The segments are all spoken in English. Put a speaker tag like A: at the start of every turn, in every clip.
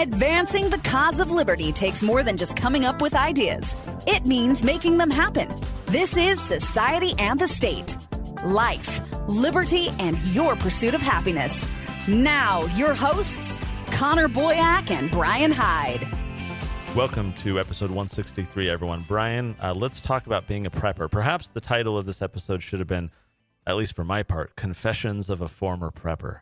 A: Advancing the cause of liberty takes more than just coming up with ideas. It means making them happen. This is Society and the State. Life, liberty, and your pursuit of happiness. Now, your hosts, Connor Boyack and Brian Hyde.
B: Welcome to episode 163, everyone. Brian, let's talk about being a prepper. Perhaps the title of this episode should have been, at least for my part, Confessions of a Former Prepper.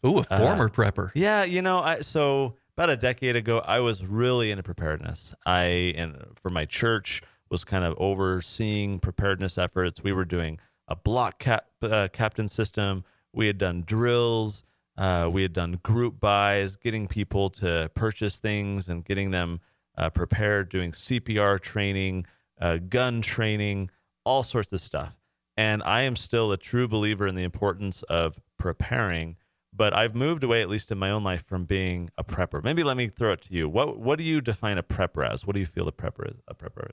C: Ooh, a former prepper.
B: Yeah, so about a decade ago, I was really into preparedness. For my church, was kind of overseeing preparedness efforts. We were doing a block captain system. We had done drills. We had done group buys, getting people to purchase things and getting them prepared, doing CPR training, gun training, all sorts of stuff. And I am still a true believer in the importance of preparing. But I've moved away, at least in my own life, from being a prepper. Maybe let me throw it to you. What do you define a prepper as? What do you feel a prepper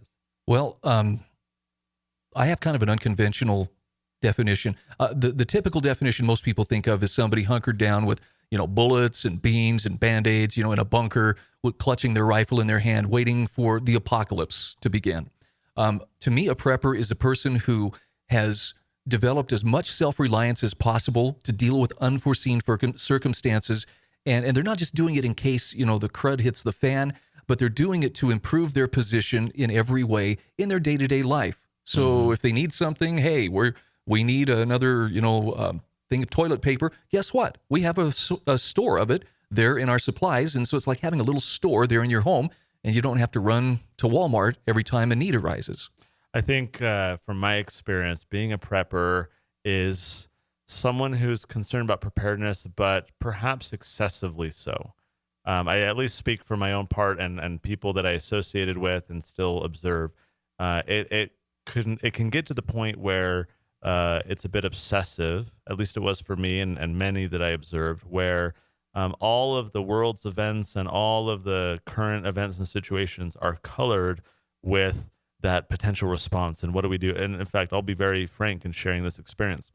B: is?
C: Well, I have kind of an unconventional definition. The typical definition most people think of is somebody hunkered down with, bullets and beans and Band-Aids, in a bunker, clutching their rifle in their hand, waiting for the apocalypse to begin. To me, a prepper is a person who has developed as much self-reliance as possible to deal with unforeseen circumstances. And they're not just doing it in case, the crud hits the fan, but they're doing it to improve their position in every way in their day-to-day life. So if they need something, hey, we need another, thing of toilet paper. Guess what? We have a store of it there in our supplies. And so it's like having a little store there in your home, and you don't have to run to Walmart every time a need arises.
B: I think from my experience, being a prepper is someone who's concerned about preparedness, but perhaps excessively so. I at least speak for my own part and people that I associated with and still observe. It can get to the point where it's a bit obsessive. At least it was for me and many that I observed, where all of the world's events and all of the current events and situations are colored with that potential response. And what do we do? And in fact, I'll be very frank in sharing this experience.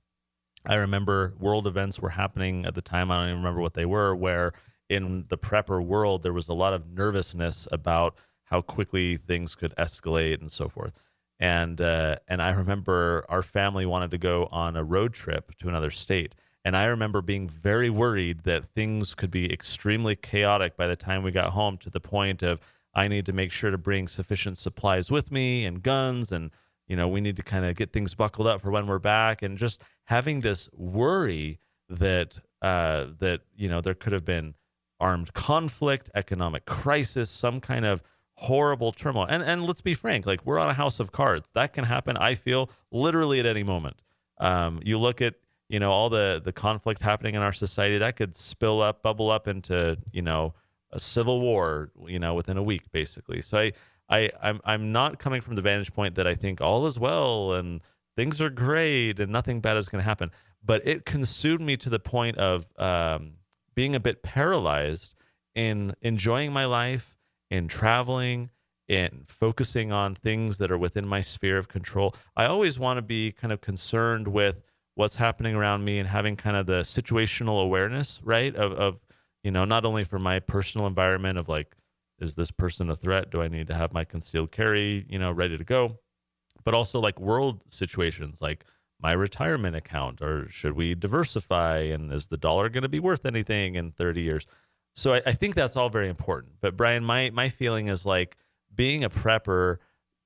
B: I remember world events were happening at the time. I don't even remember what they were, where in the prepper world, there was a lot of nervousness about how quickly things could escalate and so forth. And I remember our family wanted to go on a road trip to another state. And I remember being very worried that things could be extremely chaotic by the time we got home, to the point of, I need to make sure to bring sufficient supplies with me and guns, and we need to kind of get things buckled up for when we're back, and just having this worry that there could have been armed conflict, economic crisis, some kind of horrible turmoil. And let's be frank, like, we're on a house of cards. That can happen, I feel, literally at any moment. You look at all the conflict happening in our society, that could bubble up into a civil war, within a week, basically. So I'm not coming from the vantage point that I think all is well and things are great and nothing bad is going to happen. But it consumed me to the point of being a bit paralyzed in enjoying my life, in traveling, in focusing on things that are within my sphere of control. I always want to be kind of concerned with what's happening around me and having kind of the situational awareness, right, of not only for my personal environment of, like, is this person a threat? Do I need to have my concealed carry, ready to go? But also, like, world situations, like my retirement account, or should we diversify? And is the dollar going to be worth anything in 30 years? So I think that's all very important. But Brian, my feeling is, like, being a prepper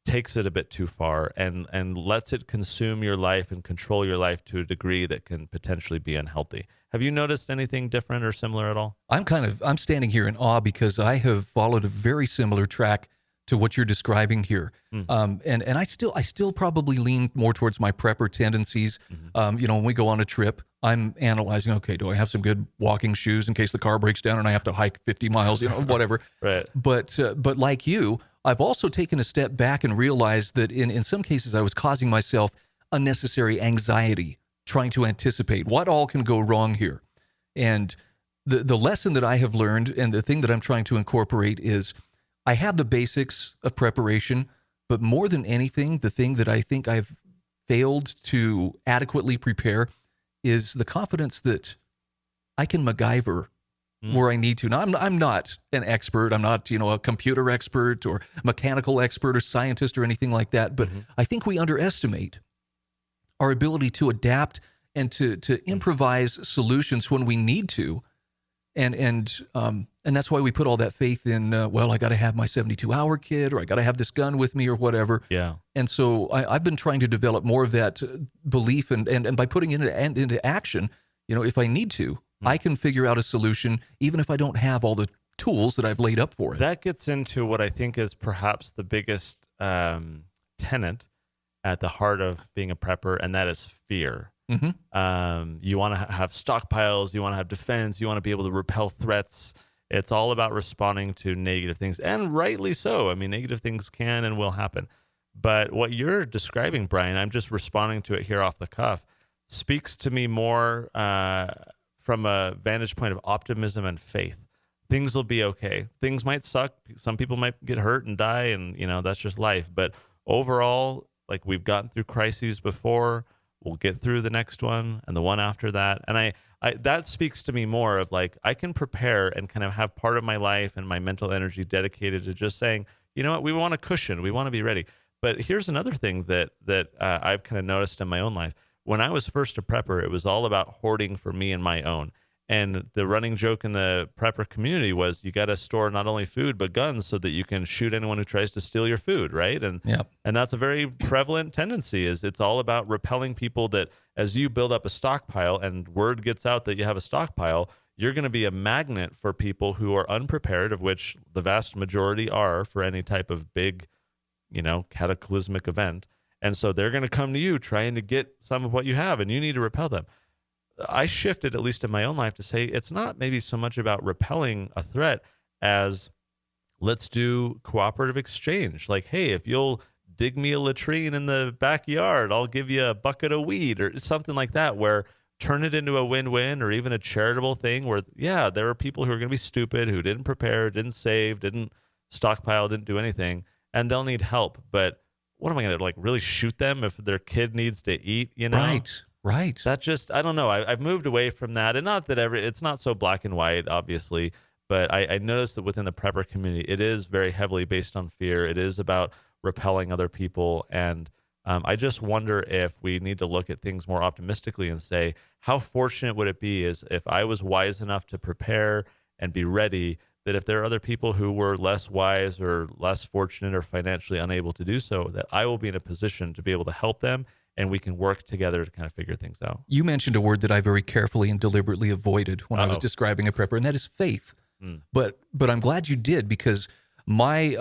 B: takes it a bit too far and lets it consume your life and control your life to a degree that can potentially be unhealthy. Have you noticed anything different or similar at all?
C: I'm standing here in awe, because I have followed a very similar track to what you're describing here. And I still probably lean more towards my prepper tendencies. When we go on a trip, I'm analyzing, okay, do I have some good walking shoes in case the car breaks down and I have to hike 50 miles, whatever.
B: Right.
C: But like you, I've also taken a step back and realized that in some cases I was causing myself unnecessary anxiety, trying to anticipate what all can go wrong here. And the lesson that I have learned, and the thing that I'm trying to incorporate, is I have the basics of preparation, but more than anything, the thing that I think I've failed to adequately prepare is the confidence that I can MacGyver where I need to. Now, I'm not an expert. I'm not, a computer expert or mechanical expert or scientist or anything like that. But I think we underestimate our ability to adapt and to improvise solutions when we need to. And that's why we put all that faith in, I got to have my 72-hour kit, or I got to have this gun with me, or whatever.
B: Yeah.
C: And so I've been trying to develop more of that belief, and by putting it into action, if I need to, I can figure out a solution, even if I don't have all the tools that I've laid up for it.
B: That gets into what I think is perhaps the biggest tenet at the heart of being a prepper, and that is fear. You want to have stockpiles, you want to have defense, you want to be able to repel threats. It's all about responding to negative things, and rightly so. I mean, negative things can and will happen. But what you're describing, Brian, I'm just responding to it here off the cuff, speaks to me more from a vantage point of optimism and faith. Things will be okay. Things might suck. Some people might get hurt and die, and that's just life. But overall, like, we've gotten through crises before. We'll get through the next one and the one after that. And I that speaks to me more of, like, I can prepare and kind of have part of my life and my mental energy dedicated to just saying, you know what, we want a cushion. We want to be ready. But here's another thing that I've kind of noticed in my own life. When I was first a prepper, it was all about hoarding for me and my own. And the running joke in the prepper community was, you got to store not only food, but guns, so that you can shoot anyone who tries to steal your food, right? And that's a very prevalent tendency, is it's all about repelling people that, as you build up a stockpile and word gets out that you have a stockpile, you're going to be a magnet for people who are unprepared, of which the vast majority are for any type of big, cataclysmic event. And so they're going to come to you trying to get some of what you have, and you need to repel them. I shifted, at least in my own life, to say it's not maybe so much about repelling a threat as, let's do cooperative exchange. Like, hey, if you'll dig me a latrine in the backyard, I'll give you a bucket of weed, or something like that, where turn it into a win-win, or even a charitable thing where, there are people who are going to be stupid, who didn't prepare, didn't save, didn't stockpile, didn't do anything, and they'll need help. But what am I going to, really shoot them if their kid needs to eat,
C: Right.
B: That just, I don't know. I've moved away from that. And not that it's not so black and white, obviously, but I noticed that within the prepper community, it is very heavily based on fear. It is about repelling other people. And I just wonder if we need to look at things more optimistically and say, how fortunate would it be is if I was wise enough to prepare and be ready, that if there are other people who were less wise or less fortunate or financially unable to do so, that I will be in a position to be able to help them, and we can work together to kind of figure things out. You
C: mentioned a word that I very carefully and deliberately avoided when I was describing a prepper, and that is faith. But I'm glad you did, because my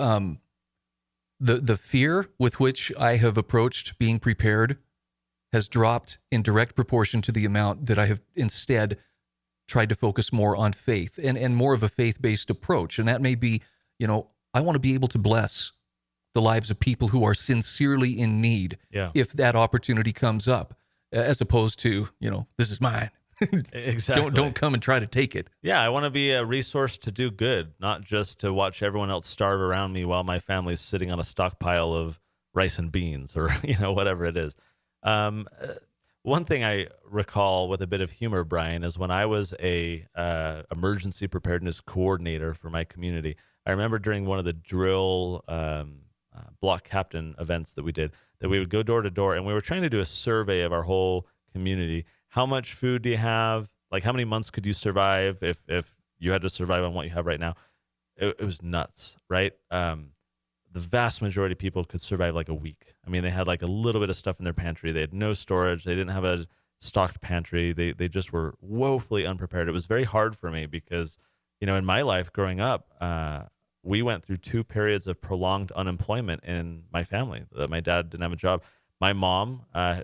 C: the fear with which I have approached being prepared has dropped in direct proportion to the amount that I have instead tried to focus more on faith and more of a faith-based approach. And that may be, I want to be able to bless the lives of people who are sincerely in need, if that opportunity comes up, as opposed to, this is mine.
B: Exactly.
C: Don't come and try to take it.
B: Yeah, I want to be a resource to do good, not just to watch everyone else starve around me while my family's sitting on a stockpile of rice and beans, or whatever it is. One thing I recall with a bit of humor, Brian, is when I was a emergency preparedness coordinator for my community. I remember during one of the drill block captain events that we did, that we would go door to door, and we were trying to do a survey of our whole community. How much food do you have? Like, how many months could you survive if you had to survive on what you have right now? It was nuts, right? The vast majority of people could survive like a week. I mean, they had like a little bit of stuff in their pantry. They had no storage. They didn't have a stocked pantry. They just were woefully unprepared. It was very hard for me because, in my life growing up, we went through 2 periods of prolonged unemployment in my family. My dad didn't have a job. My mom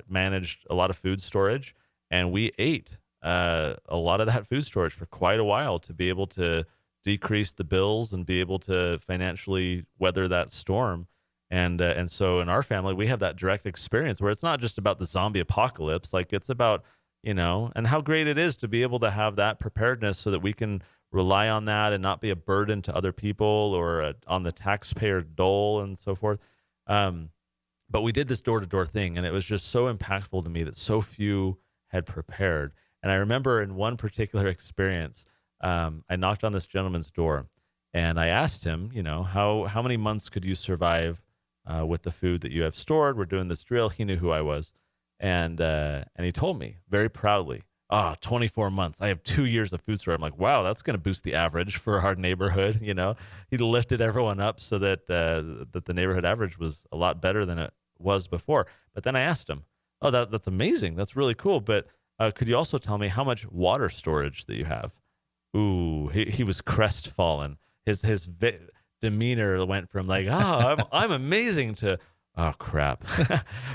B: managed a lot of food storage, and we ate a lot of that food storage for quite a while to be able to decrease the bills and be able to financially weather that storm. And so in our family, we have that direct experience where it's not just about the zombie apocalypse. Like, it's about, and how great it is to be able to have that preparedness so that we can rely on that and not be a burden to other people or on the taxpayer dole and so forth. But we did this door-to-door thing, and it was just so impactful to me that so few had prepared. And I remember in one particular experience, I knocked on this gentleman's door, and I asked him, how many months could you survive with the food that you have stored? We're doing this drill. He knew who I was, and he told me very proudly, 24 months. I have 2 years of food storage. I'm like, wow, that's going to boost the average for our neighborhood. He lifted everyone up so that that the neighborhood average was a lot better than it was before. But then I asked him, that's amazing. That's really cool. But could you also tell me how much water storage that you have? Ooh, he was crestfallen. His demeanor went from like, I'm amazing to, oh crap,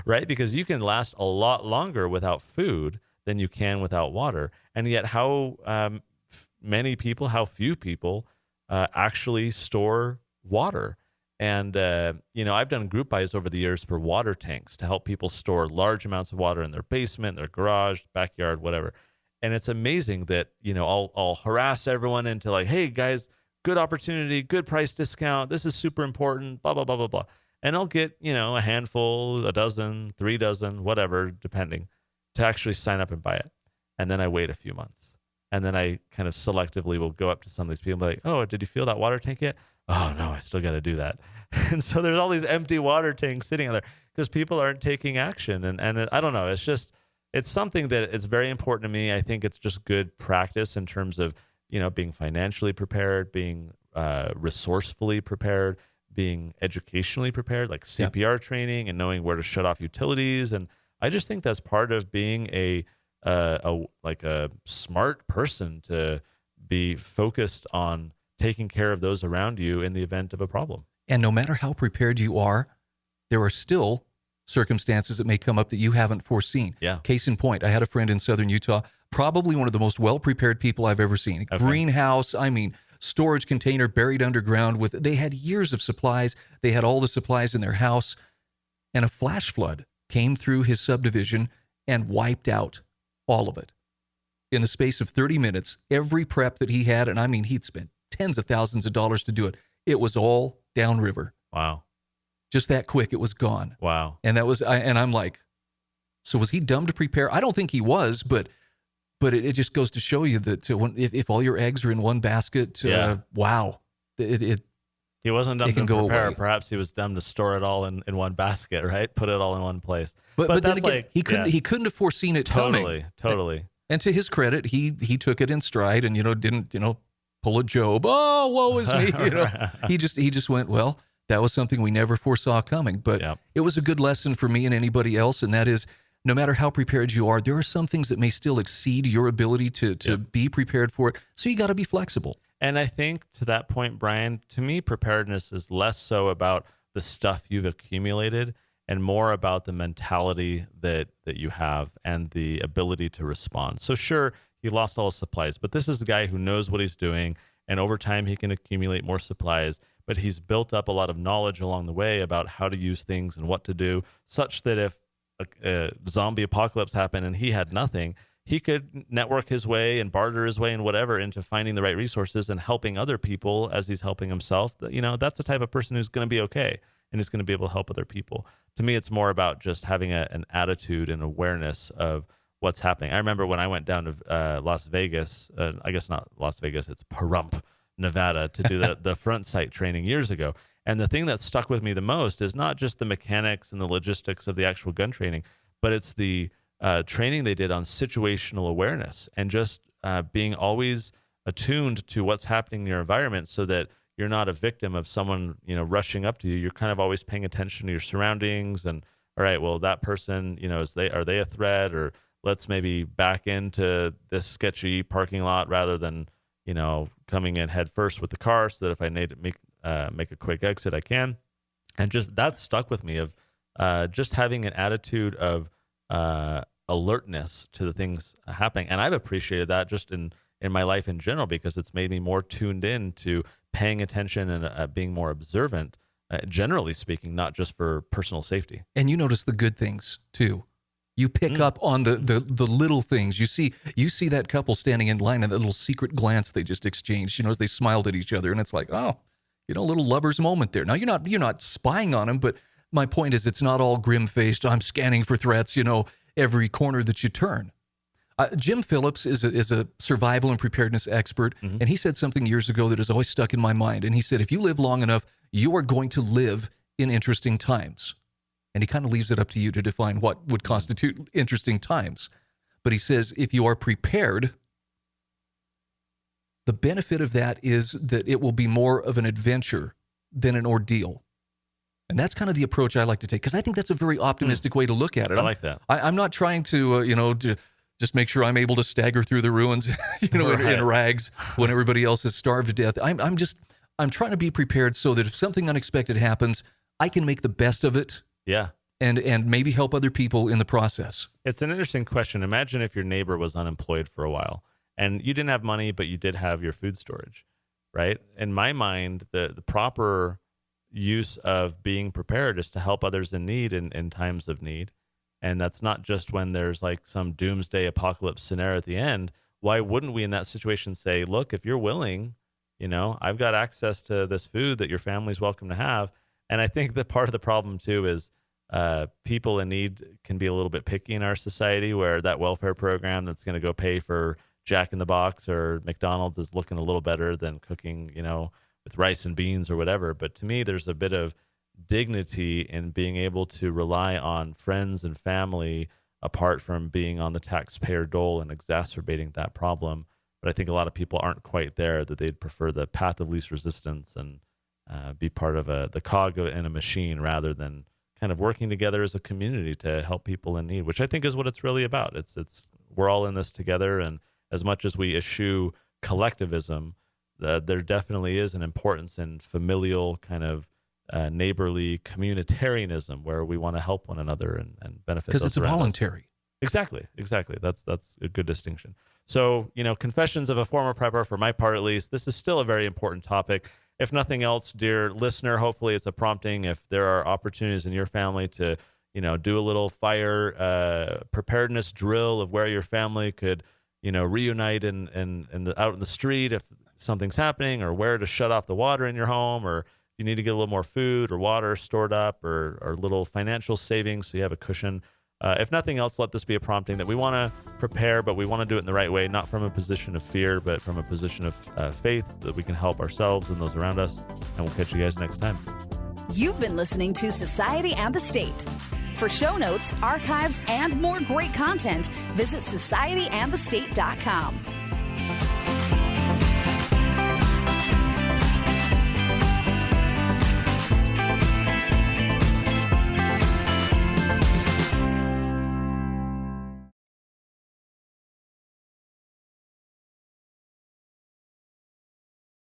B: right? Because you can last a lot longer without food than you can without water. And yet how few people actually store water. And, I've done group buys over the years for water tanks to help people store large amounts of water in their basement, their garage, backyard, whatever. And it's amazing that, I'll harass everyone into like, hey guys, good opportunity, good price discount. This is super important, blah, blah, blah, blah, blah. And I'll get, a handful, a dozen, 3 dozen, whatever, depending, to actually sign up and buy it. And then I wait a few months. And then I kind of selectively will go up to some of these people and be like, oh, did you fill that water tank yet? Oh, no, I still got to do that. And so there's all these empty water tanks sitting out there because people aren't taking action. And I don't know. It's something that is very important to me. I think it's just good practice in terms of, being financially prepared, being resourcefully prepared, being educationally prepared, like CPR training and knowing where to shut off utilities. And I just think that's part of being a smart person, to be focused on taking care of those around you in the event of a problem.
C: And no matter how prepared you are, there are still circumstances that may come up that you haven't foreseen.
B: Yeah.
C: Case in point, I had a friend in southern Utah, probably one of the most well-prepared people I've ever seen.
B: Okay.
C: Greenhouse, storage container buried underground they had years of supplies. They had all the supplies in their house, and a flash flood came through his subdivision and wiped out all of it. In the space of 30 minutes, every prep that he had, and he'd spent tens of thousands of dollars to do it, it was all downriver.
B: Wow.
C: Just that quick, it was gone.
B: Wow.
C: And I'm like, so was he dumb to prepare? I don't think he was, but it just goes to show you that if all your eggs are in one basket, wow,
B: he wasn't dumb
C: to
B: prepare.
C: Away.
B: Perhaps he was dumb to store it all in one basket, right? Put it all in one place.
C: But then again, he couldn't have foreseen it coming.
B: Totally.
C: And to his credit, he took it in stride and didn't pull a Job. Oh, woe is me. He just went, well, that was something we never foresaw coming. But It was a good lesson for me and anybody else, and that is, no matter how prepared you are, there are some things that may still exceed your ability to be prepared for it. So you got to be flexible.
B: And I think to that point, Brian, to me, preparedness is less so about the stuff you've accumulated and more about the mentality that you have and the ability to respond. So sure, he lost all his supplies, but this is the guy who knows what he's doing, and over time he can accumulate more supplies, but he's built up a lot of knowledge along the way about how to use things and what to do, such that if a zombie apocalypse happened and he had nothing, he could network his way and barter his way and whatever into finding the right resources and helping other people as he's helping himself. That's the type of person who's going to be okay and is going to be able to help other people. To me, it's more about just having an attitude and awareness of what's happening. I remember when I went down to Las Vegas, I guess not Las Vegas, it's Pahrump, Nevada, to do the front sight training years ago. And the thing that stuck with me the most is not just the mechanics and the logistics of the actual gun training, but it's the training they did on situational awareness and just being always attuned to what's happening in your environment so that you're not a victim of someone, rushing up to you. You're kind of always paying attention to your surroundings and, all right, well, that person, are they a threat, or let's maybe back into this sketchy parking lot rather than, coming in head first with the car so that if I need to make a quick exit, I can. And just that stuck with me of just having an attitude of alertness to the things happening. And I've appreciated that just in my life in general, because it's made me more tuned in to paying attention and being more observant, generally speaking, not just for personal safety.
C: And you notice the good things too. You pick up on the little things. You see that couple standing in line and that little secret glance they just exchanged, as they smiled at each other. And it's like, oh, a little lover's moment there. Now you're not spying on them, but my point is it's not all grim-faced. I'm scanning for threats, every corner that you turn. Jim Phillips is a survival and preparedness expert, and he said something years ago that has always stuck in my mind. And he said, if you live long enough, you are going to live in interesting times. And he kind of leaves it up to you to define what would constitute interesting times. But he says, if you are prepared, the benefit of that is that it will be more of an adventure than an ordeal. And that's kind of the approach I like to take, because I think that's a very optimistic way to look at it.
B: I like that.
C: I'm not trying to, just make sure I'm able to stagger through the ruins, in rags when everybody else is starved to death. I'm trying to be prepared so that if something unexpected happens, I can make the best of it.
B: Yeah.
C: And maybe help other people in the process.
B: It's an interesting question. Imagine if your neighbor was unemployed for a while and you didn't have money, but you did have your food storage, right? In my mind, the proper use of being prepared is to help others in need in times of need. And that's not just when there's like some doomsday apocalypse scenario at the end. Why wouldn't we in that situation say, look, if you're willing, I've got access to this food that your family's welcome to have. And I think that part of the problem too is people in need can be a little bit picky in our society, where that welfare program that's going to go pay for Jack in the Box or McDonald's is looking a little better than cooking, with rice and beans or whatever. But to me, there's a bit of dignity in being able to rely on friends and family apart from being on the taxpayer dole and exacerbating that problem. But I think a lot of people aren't quite there, that they'd prefer the path of least resistance and be part of the cog in a machine rather than kind of working together as a community to help people in need, which I think is what it's really about. It's we're all in this together. And as much as we eschew collectivism, there definitely is an importance in familial kind of neighborly communitarianism, where we want to help one another and benefit.
C: Because it's voluntary.
B: Exactly. That's a good distinction. So, confessions of a former prepper, for my part at least, this is still a very important topic. If nothing else, dear listener, hopefully it's a prompting. If there are opportunities in your family to, do a little fire preparedness drill of where your family could, reunite out in the street if something's happening, or where to shut off the water in your home, or you need to get a little more food or water stored up, or little financial savings so you have a cushion. If nothing else, let this be a prompting that we want to prepare, but we want to do it in the right way, not from a position of fear, but from a position of faith, that we can help ourselves and those around us. And we'll catch you guys next time.
A: You've been listening to Society and the State. For show notes, archives, and more great content, visit societyandthestate.com.